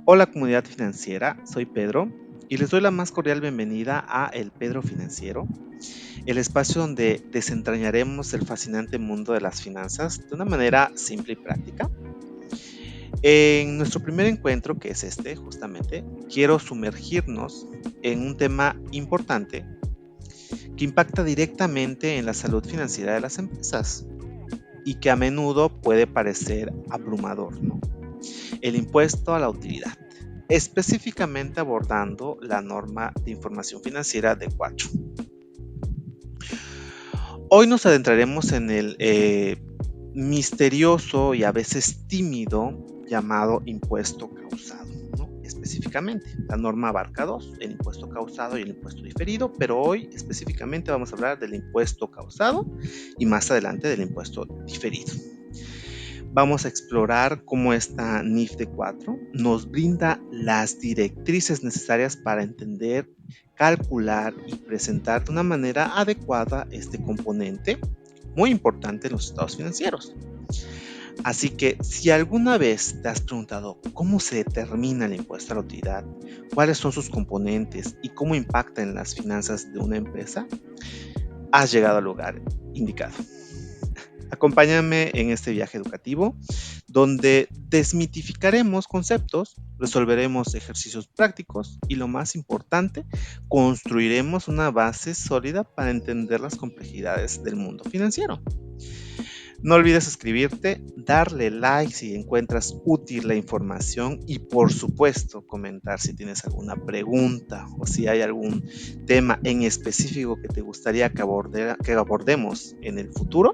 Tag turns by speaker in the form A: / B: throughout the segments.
A: Hola comunidad financiera, soy Pedro y les doy la más cordial bienvenida a El Pedro Financiero, el espacio donde desentrañaremos el fascinante mundo de las finanzas de una manera simple y práctica. En nuestro primer encuentro, que es este justamente, quiero sumergirnos en un tema importante que impacta directamente en la salud financiera de las empresas y que a menudo puede parecer abrumador, ¿no? El impuesto a la utilidad, específicamente abordando la norma de información financiera de 4. Hoy nos adentraremos en el misterioso y a veces tímido llamado impuesto causado, ¿no? Específicamente, la norma abarca dos, el impuesto causado y el impuesto diferido, pero hoy específicamente vamos a hablar del impuesto causado y más adelante del impuesto diferido. Vamos a explorar cómo esta NIF de 4 nos brinda las directrices necesarias para entender, calcular y presentar de una manera adecuada este componente muy importante en los estados financieros. Así que si alguna vez te has preguntado cómo se determina el impuesto a la utilidad, cuáles son sus componentes y cómo impacta en las finanzas de una empresa, has llegado al lugar indicado. Acompáñame en este viaje educativo donde desmitificaremos conceptos, resolveremos ejercicios prácticos y lo más importante, construiremos una base sólida para entender las complejidades del mundo financiero. No olvides suscribirte, darle like si encuentras útil la información y por supuesto comentar si tienes alguna pregunta o si hay algún tema en específico que te gustaría que abordemos en el futuro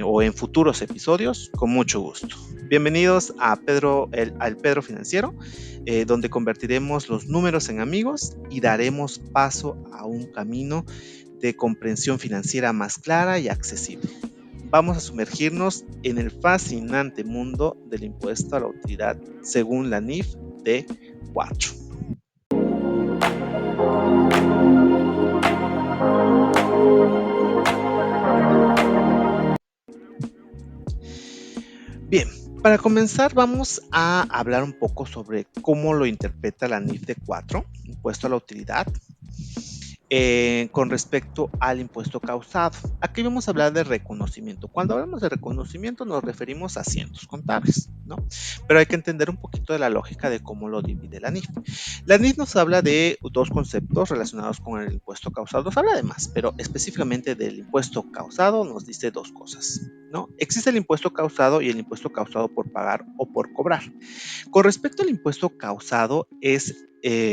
A: o en futuros episodios, con mucho gusto. Bienvenidos a al Pedro Financiero, donde convertiremos los números en amigos y daremos paso a un camino de comprensión financiera más clara y accesible. Vamos a sumergirnos en el fascinante mundo del impuesto a la utilidad según la NIF de 4. Bien, para comenzar vamos a hablar un poco sobre cómo lo interpreta la NIF de 4, impuesto a la utilidad, con respecto al impuesto causado. Aquí vamos a hablar de reconocimiento. Cuando hablamos de reconocimiento nos referimos a asientos contables, ¿no? Pero hay que entender un poquito de la lógica de cómo lo divide la NIF. La NIF nos habla de dos conceptos relacionados con el impuesto causado. Nos habla de más, pero específicamente del impuesto causado nos dice dos cosas, ¿no? Existe el impuesto causado y el impuesto causado por pagar o por cobrar. Con respecto al impuesto causado,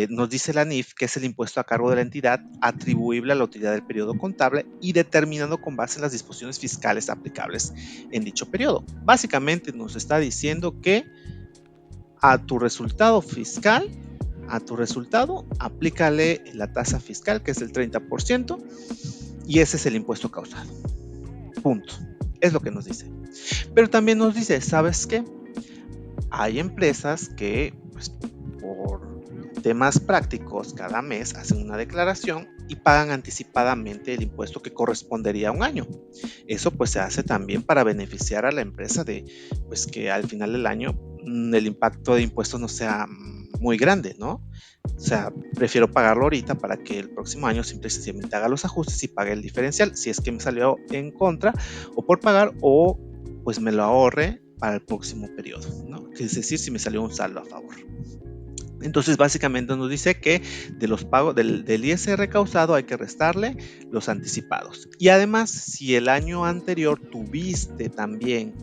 A: nos dice la NIF que es el impuesto a cargo de la entidad atribuible a la utilidad del periodo contable y determinado con base en las disposiciones fiscales aplicables en dicho periodo. Básicamente nos está diciendo que a tu resultado fiscal, aplícale la tasa fiscal que es el 30% y ese es el impuesto causado. Punto. Es lo que nos dice. Pero también nos dice, ¿sabes qué? Hay empresas que, pues, por temas prácticos, cada mes hacen una declaración y pagan anticipadamente el impuesto que correspondería a un año. Eso pues se hace también para beneficiar a la empresa de, pues que al final del año el impacto de impuestos no sea muy grande, ¿no? O sea, prefiero pagarlo ahorita para que el próximo año simplemente haga los ajustes y pague el diferencial si es que me salió en contra o por pagar o pues me lo ahorre para el próximo periodo, ¿no? Es decir, si me salió un saldo a favor. Entonces, básicamente nos dice que de los pagos del ISR causado hay que restarle los anticipados. Y además, si el año anterior tuviste también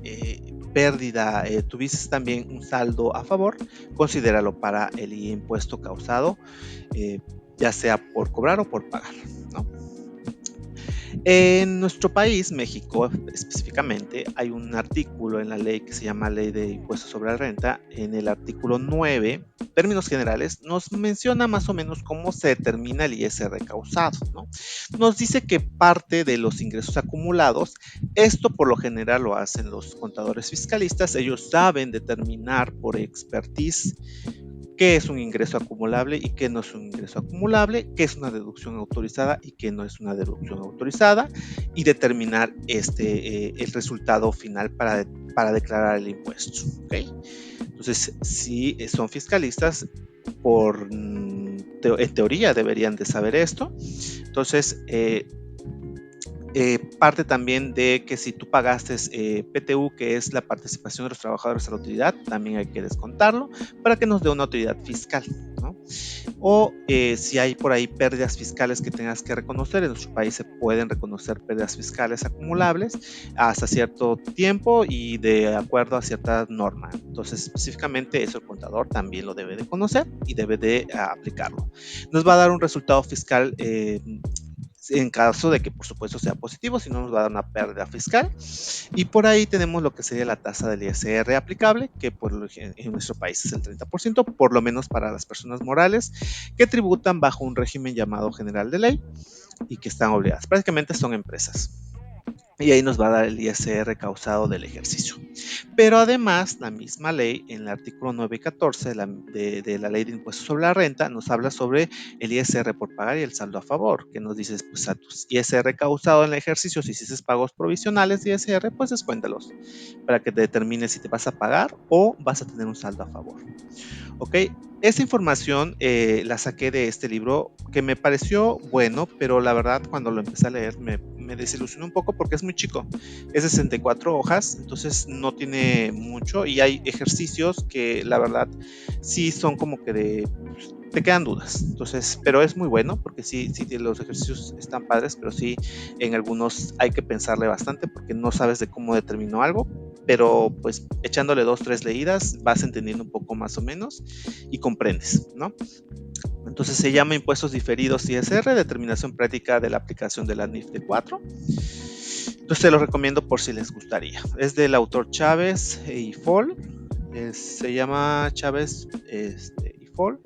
A: pérdida, tuviste también un saldo a favor, considéralo para el impuesto causado, ya sea por cobrar o por pagar, ¿no? En nuestro país, México específicamente, hay un artículo en la ley que se llama Ley de Impuestos sobre la Renta. En el artículo 9, términos generales, nos menciona más o menos cómo se determina el ISR causado, ¿no? Nos dice que parte de los ingresos acumulados, esto por lo general lo hacen los contadores fiscalistas, ellos saben determinar por expertise qué es un ingreso acumulable y qué no es un ingreso acumulable, qué es una deducción autorizada y qué no es una deducción autorizada, y determinar el resultado final para declarar el impuesto. ¿Okay? Entonces, si son fiscalistas, en teoría deberían de saber esto. Entonces, parte también de que si tú pagaste PTU, que es la participación de los trabajadores a la utilidad, también hay que descontarlo para que nos dé una utilidad fiscal, ¿no? O si hay por ahí pérdidas fiscales que tengas que reconocer, en nuestro país se pueden reconocer pérdidas fiscales acumulables hasta cierto tiempo y de acuerdo a cierta norma. Entonces, específicamente eso el contador también lo debe de conocer y debe de aplicarlo. Nos va a dar un resultado fiscal en caso de que por supuesto sea positivo, si no nos va a dar una pérdida fiscal. Y por ahí tenemos lo que sería la tasa del ISR aplicable, que en nuestro país es el 30%, por lo menos para las personas morales que tributan bajo un régimen llamado general de ley y que están obligadas. Prácticamente son empresas. Y ahí nos va a dar el ISR causado del ejercicio. Pero además, la misma ley, en el artículo 9 y 14 de la ley de impuestos sobre la renta, nos habla sobre el ISR por pagar y el saldo a favor, que nos dice, pues a tus ISR causado en el ejercicio, si hiciste pagos provisionales de ISR, pues descuéntalos, para que te determines si te vas a pagar o vas a tener un saldo a favor. ¿Ok? Esta información la saqué de este libro que me pareció bueno, pero la verdad cuando lo empecé a leer me desilusionó un poco porque es muy chico. Es de 64 hojas, entonces no tiene mucho y hay ejercicios que la verdad sí son como que te quedan dudas. Entonces, pero es muy bueno porque sí, los ejercicios están padres, pero sí en algunos hay que pensarle bastante porque no sabes de cómo determinó algo, pero pues echándole 2, 3 leídas vas entendiendo un poco más o menos y comprendes, ¿no? Entonces se llama impuestos diferidos ISR, determinación práctica de la aplicación de la NIF de 4. Entonces se lo recomiendo por si les gustaría. Es del autor Chávez y Fol. Se llama Chávez y Fol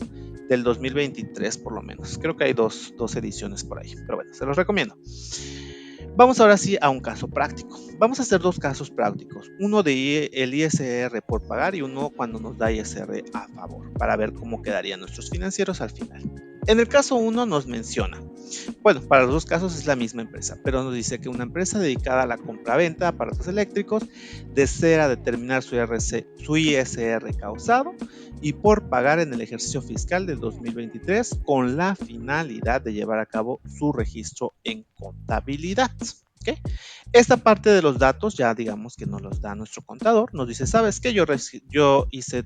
A: del 2023 por lo menos. Creo que hay dos ediciones por ahí, pero bueno, se los recomiendo. Vamos ahora sí a un caso práctico. Vamos a hacer dos casos prácticos, uno de el ISR por pagar y uno cuando nos da ISR a favor, para ver cómo quedarían nuestros financieros al final. En el caso 1 nos menciona, bueno, para los dos casos es la misma empresa, pero nos dice que una empresa dedicada a la compra-venta de aparatos eléctricos desea determinar su ISR causado y por pagar en el ejercicio fiscal del 2023 con la finalidad de llevar a cabo su registro en contabilidad. ¿Okay? Esta parte de los datos ya digamos que nos los da nuestro contador, nos dice, ¿sabes qué? Yo hice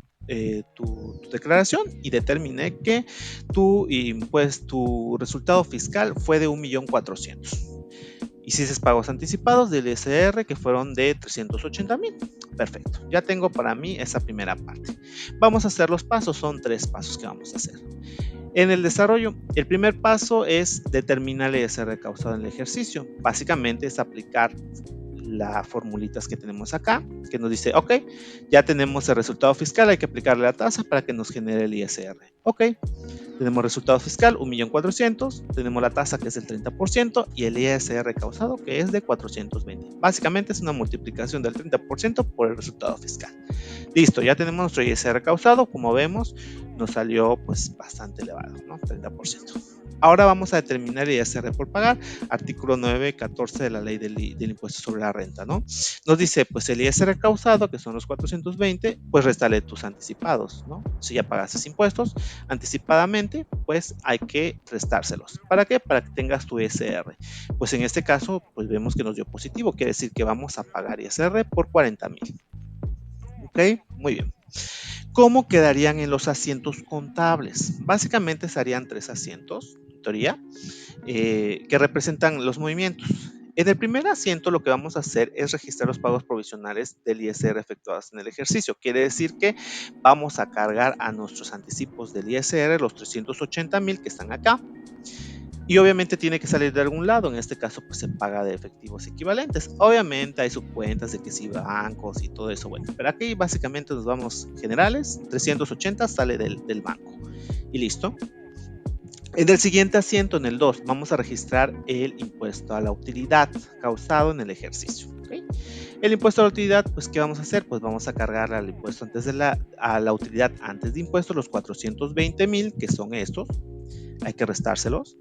A: tu declaración y determiné que tu resultado fiscal fue de 1.400.000. Hiciste pagos anticipados del ISR que fueron de 380.000. Perfecto, ya tengo para mí esa primera parte. Vamos a hacer los pasos, son 3 pasos que vamos a hacer. En el desarrollo, el primer paso es determinar el ISR causado en el ejercicio. Básicamente es aplicar las formulitas que tenemos acá, que nos dice, ok, ya tenemos el resultado fiscal, hay que aplicarle la tasa para que nos genere el ISR. Ok, tenemos resultado fiscal 1.400.000, tenemos la tasa que es el 30% y el ISR causado que es de 420. Básicamente es una multiplicación del 30% por el resultado fiscal. Listo, ya tenemos nuestro ISR causado, como vemos, nos salió pues bastante elevado, ¿no? 30%. Ahora vamos a determinar el ISR por pagar, artículo 9.14 de la ley del impuesto sobre la renta, ¿no? Nos dice, pues el ISR causado, que son los 420, pues réstale tus anticipados, ¿no? Si ya pagaste impuestos anticipadamente, pues hay que restárselos. ¿Para qué? Para que tengas tu ISR. Pues en este caso, pues vemos que nos dio positivo, quiere decir que vamos a pagar ISR por 40.000. ¿Ok? Muy bien. ¿Cómo quedarían en los asientos contables? Básicamente serían 3 asientos, en teoría, que representan los movimientos. En el primer asiento lo que vamos a hacer es registrar los pagos provisionales del ISR efectuados en el ejercicio. Quiere decir que vamos a cargar a nuestros anticipos del ISR los 380.000 que están acá. Y obviamente tiene que salir de algún lado, en este caso pues se paga de efectivos equivalentes. Obviamente hay subcuentas de que si bancos y todo eso, bueno, pero aquí básicamente nos vamos generales, 380 sale del banco y listo. En el siguiente asiento, en el 2, vamos a registrar el impuesto a la utilidad causado en el ejercicio. ¿Okay? El impuesto a la utilidad, pues, ¿qué vamos a hacer? Pues vamos a cargar al impuesto a la utilidad antes de impuestos los 420.000, que son estos, hay que restárselos.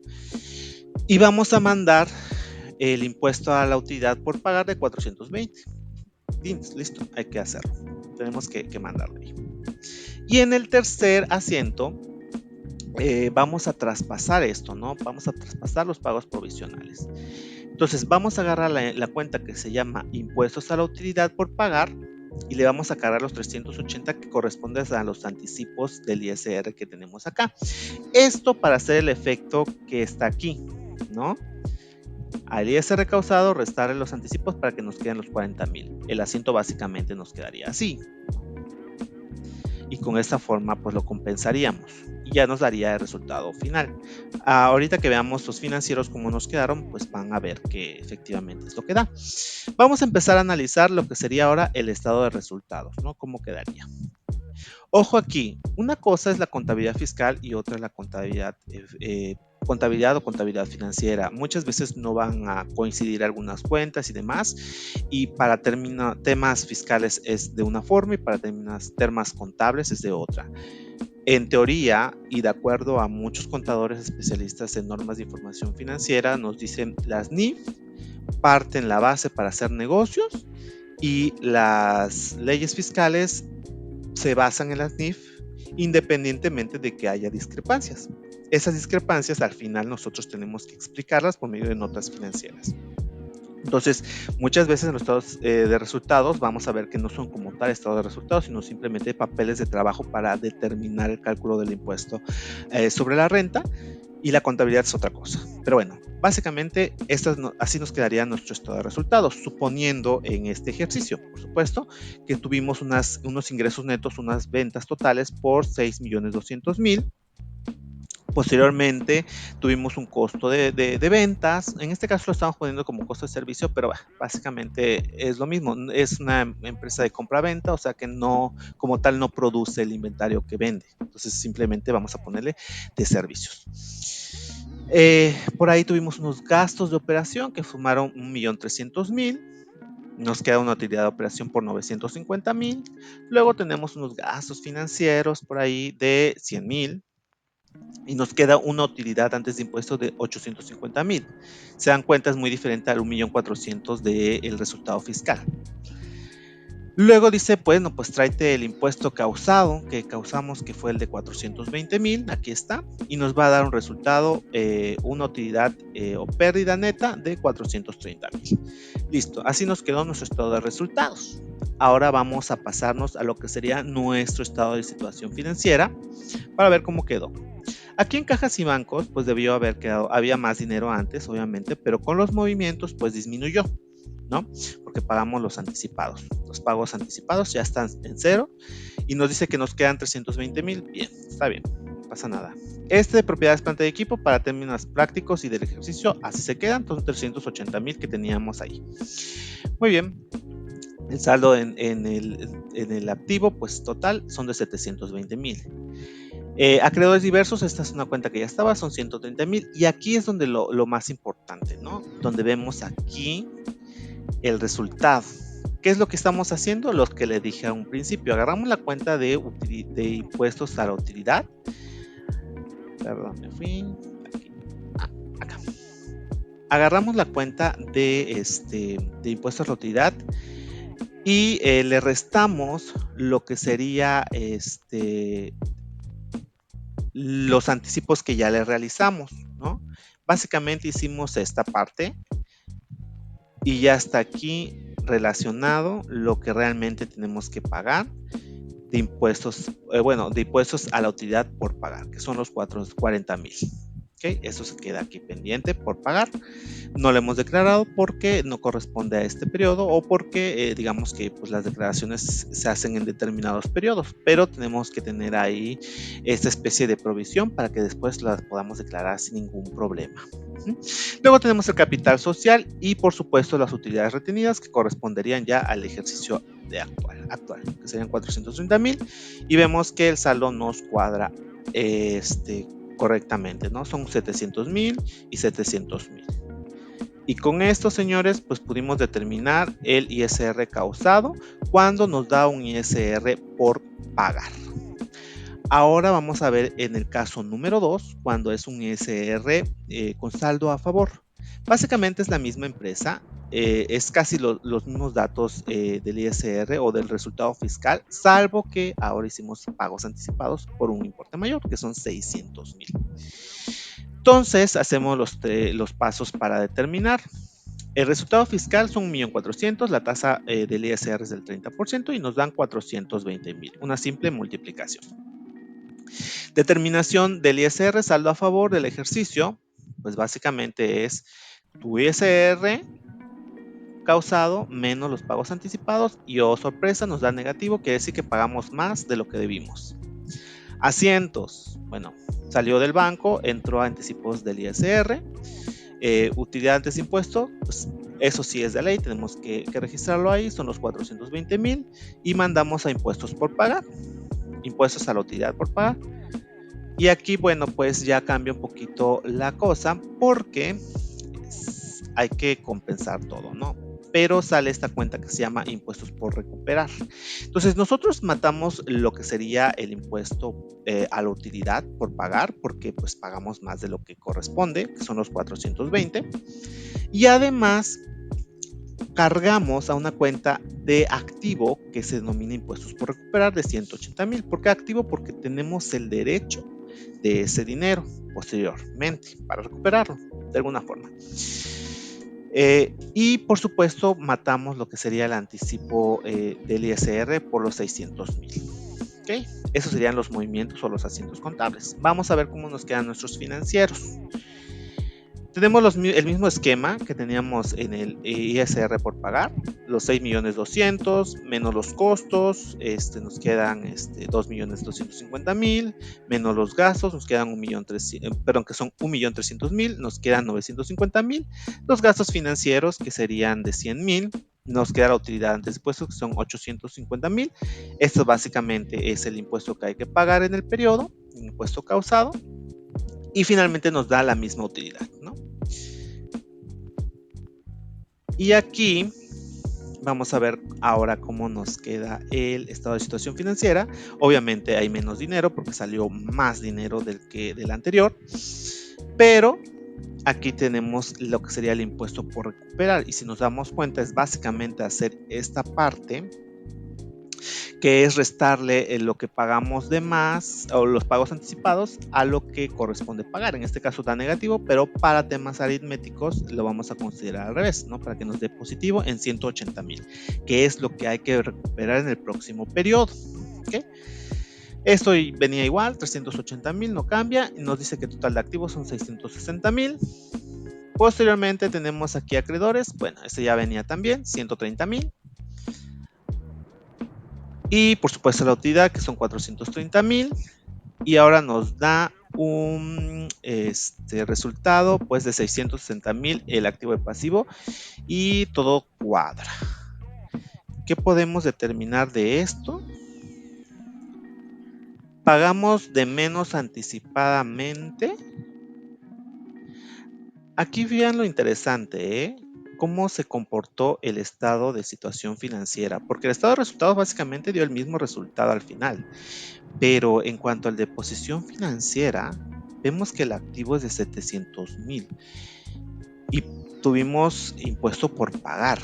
A: Y vamos a mandar el impuesto a la utilidad por pagar de 420. Listo, hay que hacerlo. Tenemos que mandarlo ahí. Y en el tercer asiento vamos a traspasar esto, ¿no? Vamos a traspasar los pagos provisionales. Entonces vamos a agarrar la cuenta que se llama impuestos a la utilidad por pagar y le vamos a cargar los 380 que corresponden a los anticipos del ISR que tenemos acá. Esto para hacer el efecto que está aquí, ¿no? Al ISR causado, restarle los anticipos para que nos queden los 40,000. El asiento básicamente nos quedaría así. Y con esta forma pues lo compensaríamos y ya nos daría el resultado final. Ahorita que veamos los financieros cómo nos quedaron, pues van a ver que efectivamente es lo que da. Vamos a empezar a analizar lo que sería ahora el estado de resultados, ¿no? ¿Cómo quedaría? Ojo aquí, una cosa es la contabilidad fiscal y otra es la contabilidad o contabilidad financiera. Muchas veces no van a coincidir algunas cuentas y demás, y para temas fiscales es de una forma y para temas contables es de otra. En teoría, y de acuerdo a muchos contadores especialistas en normas de información financiera, nos dicen las NIF parten la base para hacer negocios y las leyes fiscales se basan en las NIF independientemente de que haya discrepancias. Esas discrepancias al final nosotros tenemos que explicarlas por medio de notas financieras. Entonces, muchas veces en los estados de resultados vamos a ver que no son como tal estados de resultados, sino simplemente papeles de trabajo para determinar el cálculo del impuesto sobre la renta, y la contabilidad es otra cosa. Pero bueno, básicamente así nos quedaría nuestro estado de resultados, suponiendo en este ejercicio, por supuesto, que tuvimos unos ingresos netos, unas ventas totales por 6,200,000. Posteriormente tuvimos un costo de ventas. En este caso lo estamos poniendo como costo de servicio, pero básicamente es lo mismo. Es una empresa de compra-venta, o sea que no, como tal, no produce el inventario que vende. Entonces simplemente vamos a ponerle de servicios. Por ahí tuvimos unos gastos de operación que sumaron 1,300,000. Nos queda una utilidad de operación por 950,000. Luego tenemos unos gastos financieros por ahí de 100,000. Y nos queda una utilidad antes de impuestos de 850,000. Se dan cuenta, es muy diferente al 1,400,000 del resultado fiscal. Luego dice, bueno, pues tráete el impuesto causado, que causamos, que fue el de 420,000, aquí está, y nos va a dar un resultado, una utilidad o pérdida neta de 430,000. Listo, así nos quedó nuestro estado de resultados. Ahora vamos a pasarnos a lo que sería nuestro estado de situación financiera para ver cómo quedó. Aquí en cajas y bancos, pues debió haber quedado, había más dinero antes, obviamente, pero con los movimientos, pues disminuyó, ¿no? Porque pagamos los anticipados. Los pagos anticipados ya están en cero y nos dice que nos quedan 320,000. Bien, está bien, no pasa nada. Este de propiedades, planta y equipo, para términos prácticos y del ejercicio, así se quedan, son 380,000 que teníamos ahí. Muy bien. El saldo en el activo, pues total, son de 720,000. Acreedores diversos, esta es una cuenta que ya estaba, son 130,000. Y aquí es donde lo más importante, ¿no? Donde vemos aquí el resultado. ¿Qué es lo que estamos haciendo? Lo que le dije a un principio. Agarramos la cuenta de impuestos a la utilidad. Perdón, me fui. Aquí. Acá. Agarramos la cuenta de impuestos a la utilidad y le restamos lo que sería los anticipos que ya le realizamos, ¿no? Básicamente hicimos esta parte y ya está aquí relacionado lo que realmente tenemos que pagar de impuestos, de impuestos a la utilidad por pagar, que son los 40,000. ¿Okay? Eso se queda aquí pendiente por pagar. No lo hemos declarado porque no corresponde a este periodo o porque digamos que pues, las declaraciones se hacen en determinados periodos, pero tenemos que tener ahí esta especie de provisión para que después las podamos declarar sin ningún problema. Luego tenemos el capital social y por supuesto las utilidades retenidas que corresponderían ya al ejercicio actual, que serían 430,000, y vemos que el saldo nos cuadra correctamente, ¿no? Son 700,000 y 700,000. Y con esto, señores, pues pudimos determinar el ISR causado cuando nos da un ISR por pagar. Ahora vamos a ver en el caso número 2, cuando es un ISR con saldo a favor. Básicamente es la misma empresa, es casi los mismos datos del ISR o del resultado fiscal, salvo que ahora hicimos pagos anticipados por un importe mayor, que son 600,000. Entonces hacemos los pasos para determinar. El resultado fiscal son 1.400.000, la tasa del ISR es del 30% y nos dan 420,000, una simple multiplicación. Determinación del ISR, saldo a favor del ejercicio, pues básicamente es tu ISR causado menos los pagos anticipados y, oh sorpresa, nos da negativo, quiere decir que pagamos más de lo que debimos. Asientos, bueno, salió del banco, entró a anticipos del ISR, utilidad antes de impuesto, pues eso sí es de ley, tenemos que registrarlo ahí, son los 420,000 y mandamos a impuestos por pagar, impuestos a la utilidad por pagar. Y aquí, bueno, pues ya cambia un poquito la cosa porque hay que compensar todo, ¿no? Pero sale esta cuenta que se llama impuestos por recuperar. Entonces nosotros matamos lo que sería el impuesto a la utilidad por pagar, porque pues pagamos más de lo que corresponde, que son los 420. Y además cargamos a una cuenta de activo que se denomina impuestos por recuperar de 180,000. ¿Por qué activo? Porque tenemos el derecho de ese dinero posteriormente para recuperarlo de alguna forma. Y por supuesto matamos lo que sería el anticipo del ISR por los 600,000. ¿Okay? Esos serían los movimientos o los asientos contables. Vamos a ver cómo nos quedan nuestros financieros. Tenemos el mismo esquema que teníamos en el ISR por pagar, los 6.200.000 menos los costos, nos quedan 2.250.000 menos los gastos, nos quedan 1.300.000, perdón, que son 1.300.000, nos quedan 950.000, los gastos financieros que serían de 100.000, nos queda la utilidad antes de impuestos que son 850.000. Esto básicamente es el impuesto que hay que pagar en el periodo, impuesto causado. Y finalmente nos da la misma utilidad, ¿no? Y aquí vamos a ver ahora cómo nos queda el estado de situación financiera. Obviamente hay menos dinero porque salió más dinero del anterior, pero aquí tenemos lo que sería el impuesto por recuperar. Y si nos damos cuenta es básicamente hacer esta parte, que es restarle lo que pagamos de más o los pagos anticipados a lo que corresponde pagar. En este caso da negativo, pero para temas aritméticos lo vamos a considerar al revés, ¿no? Para que nos dé positivo en 180,000, que es lo que hay que recuperar en el próximo periodo. ¿Okay? Esto venía igual, 380,000, no cambia, y nos dice que el total de activos son 660,000. Posteriormente tenemos aquí acreedores, bueno, este ya venía también, 130,000. Y por supuesto la utilidad, que son 430,000. Y ahora nos da un resultado pues de 660,000 el activo y pasivo, y todo cuadra. ¿Qué podemos determinar de esto? Pagamos de menos anticipadamente. Aquí vean lo interesante, ¿eh? Cómo se comportó el estado de situación financiera, porque el estado de resultados básicamente dio el mismo resultado al final. Pero en cuanto al de posición financiera, vemos que el activo es de 700,000 y tuvimos impuesto por pagar.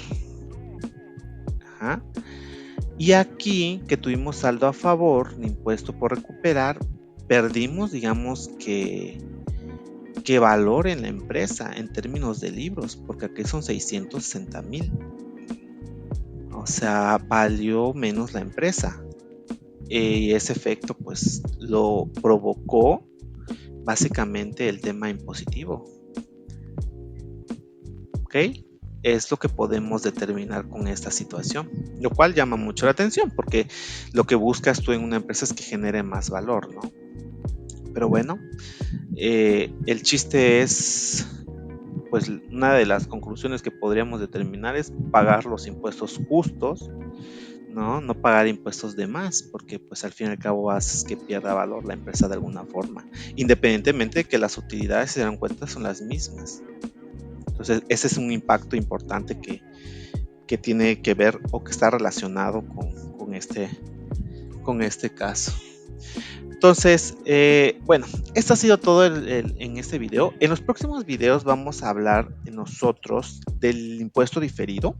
A: Ajá. Y aquí que tuvimos saldo a favor de impuesto por recuperar, perdimos, digamos que valor en la empresa en términos de libros, porque aquí son 660,000. O sea, valió menos la empresa. Y ese efecto pues lo provocó básicamente el tema impositivo. ¿Ok? Es lo que podemos determinar con esta situación, lo cual llama mucho la atención porque lo que buscas tú en una empresa es que genere más valor, ¿no? Pero bueno, el chiste es, pues una de las conclusiones que podríamos determinar es pagar los impuestos justos, ¿no? No pagar impuestos de más, porque pues al fin y al cabo haces que pierda valor la empresa de alguna forma, independientemente de que las utilidades, si se dan cuenta, son las mismas. Entonces ese es un impacto importante que tiene que ver o que está relacionado con este caso. Entonces, bueno, esto ha sido todo en este video. En los próximos videos vamos a hablar nosotros del impuesto diferido.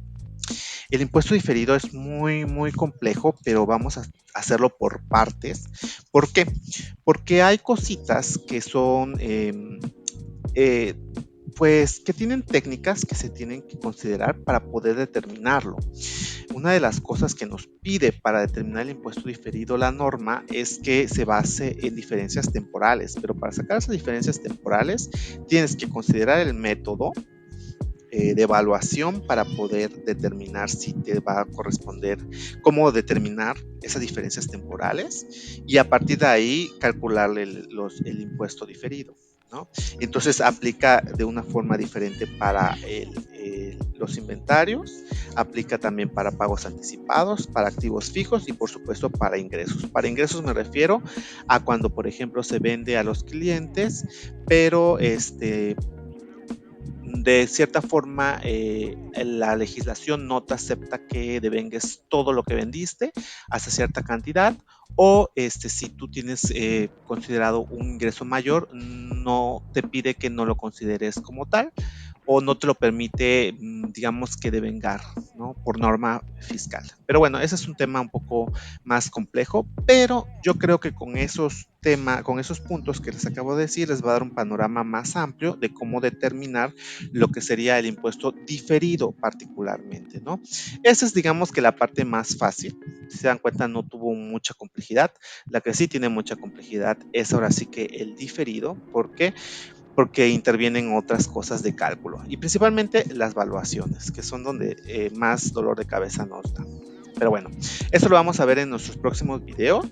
A: El impuesto diferido es muy, muy complejo, pero vamos a hacerlo por partes. ¿Por qué? Porque hay cositas que son, eh, pues, que tienen técnicas que se tienen que considerar para poder determinarlo. Una de las cosas que nos pide para determinar el impuesto diferido la norma es que se base en diferencias temporales, pero para sacar esas diferencias temporales tienes que considerar el método de evaluación para poder determinar si te va a corresponder, cómo determinar esas diferencias temporales y a partir de ahí calcularle el impuesto diferido, ¿no? Entonces aplica de una forma diferente para los inventarios, aplica también para pagos anticipados, para activos fijos y por supuesto para ingresos. Para ingresos me refiero a cuando, por ejemplo, se vende a los clientes, pero de cierta forma la legislación no te acepta que devengues todo lo que vendiste hasta cierta cantidad o si tú tienes considerado un ingreso mayor, no te pide que no lo consideres como tal o no te lo permite, digamos que devengar, ¿no? Por norma fiscal. Pero bueno, ese es un tema un poco más complejo, pero yo creo que con esos temas, con esos puntos que les acabo de decir, les va a dar un panorama más amplio de cómo determinar lo que sería el impuesto diferido particularmente, ¿no? Esa es, digamos que la parte más fácil. Si se dan cuenta, no tuvo mucha complejidad. La que sí tiene mucha complejidad es ahora sí que el diferido. ¿Por qué? Porque intervienen otras cosas de cálculo y principalmente las valuaciones, que son donde más dolor de cabeza nos da. Pero bueno, eso lo vamos a ver en nuestros próximos videos.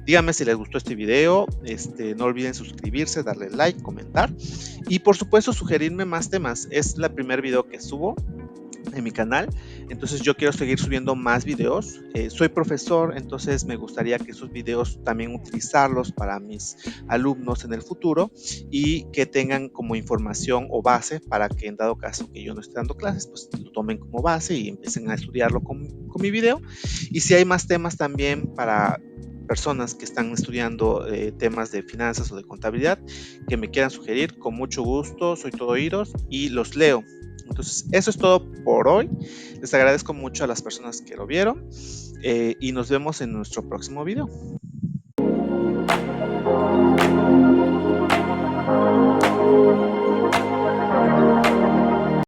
A: Díganme si les gustó este video. No olviden suscribirse, darle like, comentar y por supuesto sugerirme más temas. Es el primer video que subo en mi canal, entonces yo quiero seguir subiendo más videos. Soy profesor, entonces me gustaría que esos videos también utilizarlos para mis alumnos en el futuro y que tengan como información o base para que en dado caso que yo no esté dando clases, pues lo tomen como base y empiecen a estudiarlo con mi video. Y si hay más temas también para personas que están estudiando temas de finanzas o de contabilidad que me quieran sugerir, con mucho gusto, soy todo oídos y los leo. Entonces, eso es todo por hoy. Les agradezco mucho a las personas que lo vieron y nos vemos en nuestro próximo video.